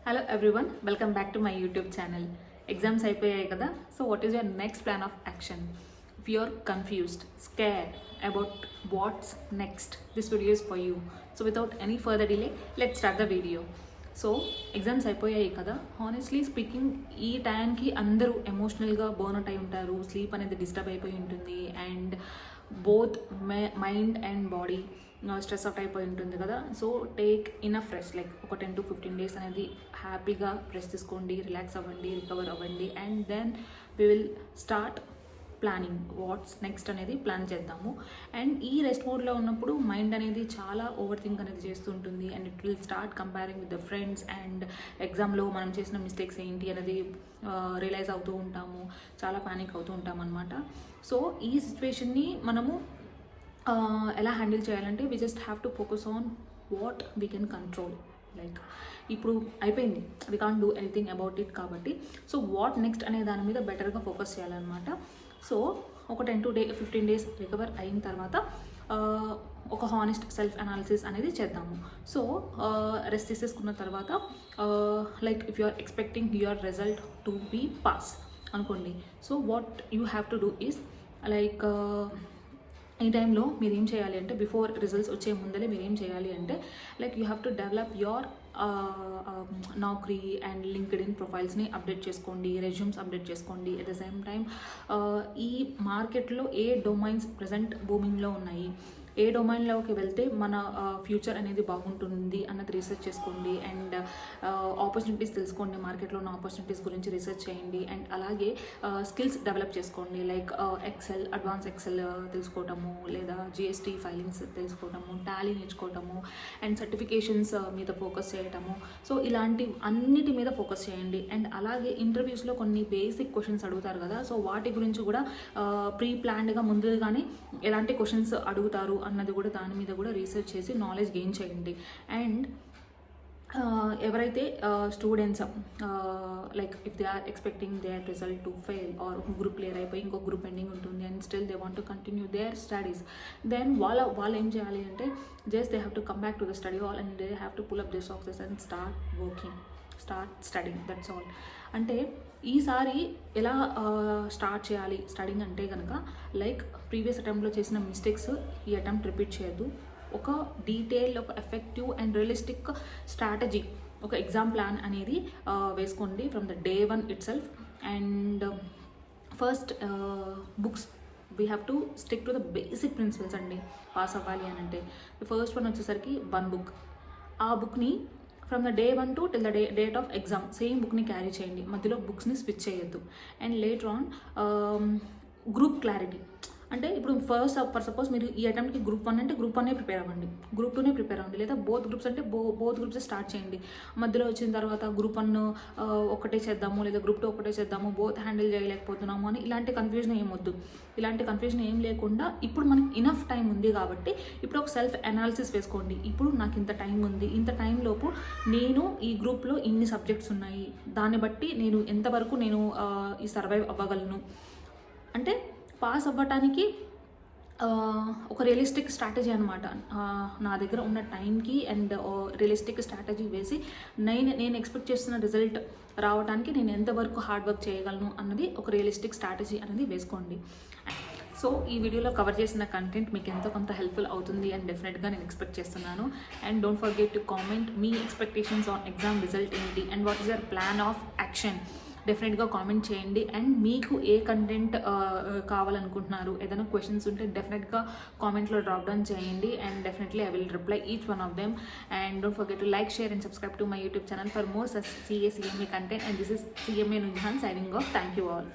Hello everyone, welcome back to my YouTube channel. Exams అయిపోయాయి కదా. So what is your next plan of action? If you're confused, scared about what's next, this video is for you. So without any further delay, let's start the video. So exams అయిపోయాయి కదా. Honestly speaking ఈ టైంకి అందరూ ఎమోషనల్గా burnout అయి ఉంటారు. Sleep అనేది disturb అయిపోయి ఉంటుంది and both mind and body stress out అయిపోయి ఉంటుంది కదా. So take enough rest, like ఒక 10 to 15 days అనేది హ్యాపీగా రెస్ట్ తీసుకోండి, రిలాక్స్ అవ్వండి, రికవర్ అవ్వండి and then we will start planning what's next అనేది ప్లాన్ చేద్దాము. అండ్ ఈ రెస్ట్ మోడ్లో ఉన్నప్పుడు మైండ్ అనేది చాలా ఓవర్ థింక్ అనేది చేస్తుంటుంది and it will start comparing with the friends and ఎగ్జామ్లో మనం చేసిన మిస్టేక్స్ ఏంటి అనేది రియలైజ్ అవుతూ ఉంటాము, చాలా ప్యానిక్ అవుతూ ఉంటాం అనమాట. సో ఈ సిచ్యువేషన్ని మనము ఎలా హ్యాండిల్ చేయాలంటే we just have to focus on what we can control. Like ఇప్పుడు అయిపోయింది, we can't do anything about it కాబట్టి సో వాట్ నెక్స్ట్ అనే దాని మీద బెటర్గా ఫోకస్ చేయాలన్నమాట. సో ఒక 10 to 15 days రికవర్ అయిన తర్వాత ఒక హానెస్ట్ సెల్ఫ్ అనాలిసిస్ అనేది చేద్దాము. సో రెస్ట్ తీసేసుకున్న తర్వాత like if you are expecting your result to be pass అనుకోండి. So what you have to do is like ఈ టైంలో మీరు ఏం చేయాలి అంటే బిఫోర్ రిజల్ట్స్ వచ్చే ముందరే మీరు ఏం చేయాలి అంటే like you have to develop your Naukri and LinkedIn ప్రొఫైల్స్ని అప్డేట్ చేసుకోండి, రెజ్యూమ్స్ అప్డేట్ చేసుకోండి. అట్ ద సేమ్ టైం ఈ మార్కెట్లో ఏ డొమైన్స్ ప్రజెంట్ బూమింగ్లో ఉన్నాయి, ఏ డొమైన్లోకి వెళ్తే మన ఫ్యూచర్ అనేది బాగుంటుంది అన్నది రీసెర్చ్ చేసుకోండి అండ్ ఆపర్చునిటీస్ తెలుసుకోండి, మార్కెట్లో ఉన్న ఆపర్చునిటీస్ గురించి రీసెర్చ్ చేయండి అండ్ అలాగే స్కిల్స్ డెవలప్ చేసుకోండి. లైక్ ఎక్సెల్, అడ్వాన్స్ ఎక్సెల్ తెలుసుకోవటము లేదా జిఎస్టీ ఫైలింగ్స్ తెలుసుకోవటము, టాలీ నేర్చుకోవటము అండ్ సర్టిఫికేషన్స్ మీద ఫోకస్ చేయటము. సో ఇలాంటి అన్నిటి మీద ఫోకస్ చేయండి అండ్ అలాగే ఇంటర్వ్యూస్లో కొన్ని బేసిక్ క్వశ్చన్స్ అడుగుతారు కదా. సో వాటి గురించి కూడా ప్రీ ప్లాన్డ్గా ముందుగానే ఎలాంటి క్వశ్చన్స్ అడుగుతారు అన్నది కూడా దాని మీద కూడా రీసెర్చ్ చేసి నాలెడ్జ్ గెయిన్ చేయండి. అండ్ ఎవరైతే students like if they are expecting their result to fail or ఒక గ్రూప్ క్లియర్ అయిపోయి ఇంకో గ్రూప్ పెండింగ్ ఉంటుంది and still they want to continue their studies, then వాళ్ళు ఏం చేయాలి అంటే just they have to come back to the study hall and they have to pull up this success and start working, start studying, that's all. అంటే ఈసారి ఎలా start చేయాలి studying అంటే కనుక లైక్ ప్రీవియస్ అటెంప్ట్లో చేసిన మిస్టేక్స్ ఈ అటెంప్ట్ రిపీట్ చేయొద్దు. ఒక డీటెయిల్, ఒక ఎఫెక్టివ్ అండ్ రియలిస్టిక్ స్ట్రాటజీ, ఒక ఎగ్జామ్ ప్లాన్ అనేది వేసుకోండి from the day 1 itself. And first books we have to stick to the basic principles అండి పాస్ అవ్వాలి అని అంటే. ఫస్ట్ వన్ వచ్చేసరికి 1 book. ఆ బుక్ని from the day 1 to till the date of exam same బుక్ని క్యారీ చేయండి, మధ్యలో బుక్స్ని స్విచ్ చేయొద్దు. And later on group clarity అంటే ఇప్పుడు ఫర్ సపోజ్ మీరు ఈ అటెంప్ట్కి గ్రూప్ 1 అంటే గ్రూప్ 1 ప్రిపేర్ అవ్వండి, గ్రూప్ 2 ప్రిపేర్ అవ్వండి, లేదా బోత్ గ్రూప్స్ అంటే బోత్ గ్రూప్స్ స్టార్ట్ చేయండి. మధ్యలో వచ్చిన తర్వాత గ్రూప్ 1 ఒకటే చేద్దాము లేదా గ్రూప్ 2 ఒకటే చేద్దాము, బోత్ హ్యాండిల్ చేయలేకపోతున్నాము అని ఇలాంటి కన్ఫ్యూజన్ ఏమొద్దు. ఇలాంటి కన్ఫ్యూజన్ ఏం లేకుండా ఇప్పుడు మనకి ఇనఫ్ టైం ఉంది కాబట్టి ఇప్పుడు ఒక సెల్ఫ్ అనాలిసిస్ వేసుకోండి. ఇప్పుడు నాకు ఇంత టైం ఉంది, ఇంత టైంలోపు నేను ఈ గ్రూప్లో ఇన్ని సబ్జెక్ట్స్ ఉన్నాయి, దాన్ని బట్టి నేను ఎంతవరకు నేను ఈ సర్వైవ్ అవ్వగలను అంటే పాస్ అవ్వటానికి ఒక రియలిస్టిక్ స్ట్రాటజీ అనమాట. నా దగ్గర ఉన్న టైంకి అండ్ రియలిస్టిక్ స్ట్రాటజీ వేసి నేను ఎక్స్పెక్ట్ చేస్తున్న రిజల్ట్ రావడానికి నేను ఎంతవరకు హార్డ్ వర్క్ చేయగలను అన్నది ఒక రియలిస్టిక్ స్ట్రాటజీ అనేది వేసుకోండి. సో ఈ వీడియోలో కవర్ చేసిన కంటెంట్ మీకు ఎంతో కొంత హెల్ప్ఫుల్ అవుతుంది అండ్ డెఫినెట్గా నేను ఎక్స్పెక్ట్ చేస్తున్నాను. And don't forget to comment మీ ఎక్స్పెక్టేషన్స్ ఆన్ ఎగ్జామ్ రిజల్ట్ ఏంటి and what is your plan of action. డెఫినెట్గా కామెంట్ చేయండి. అండ్ మీకు ఏ కంటెంట్ కావాలనుకుంటున్నారు, ఏదైనా క్వశ్చన్స్ ఉంటే డెఫినెట్గా కామెంట్లో డ్రాప్ డౌన్ చేయండి and definitely I will reply each one of them. And don't forget to like, share and subscribe to my YouTube channel for more CA CMA content. And this is CMA Nujhan signing off. Thank you all.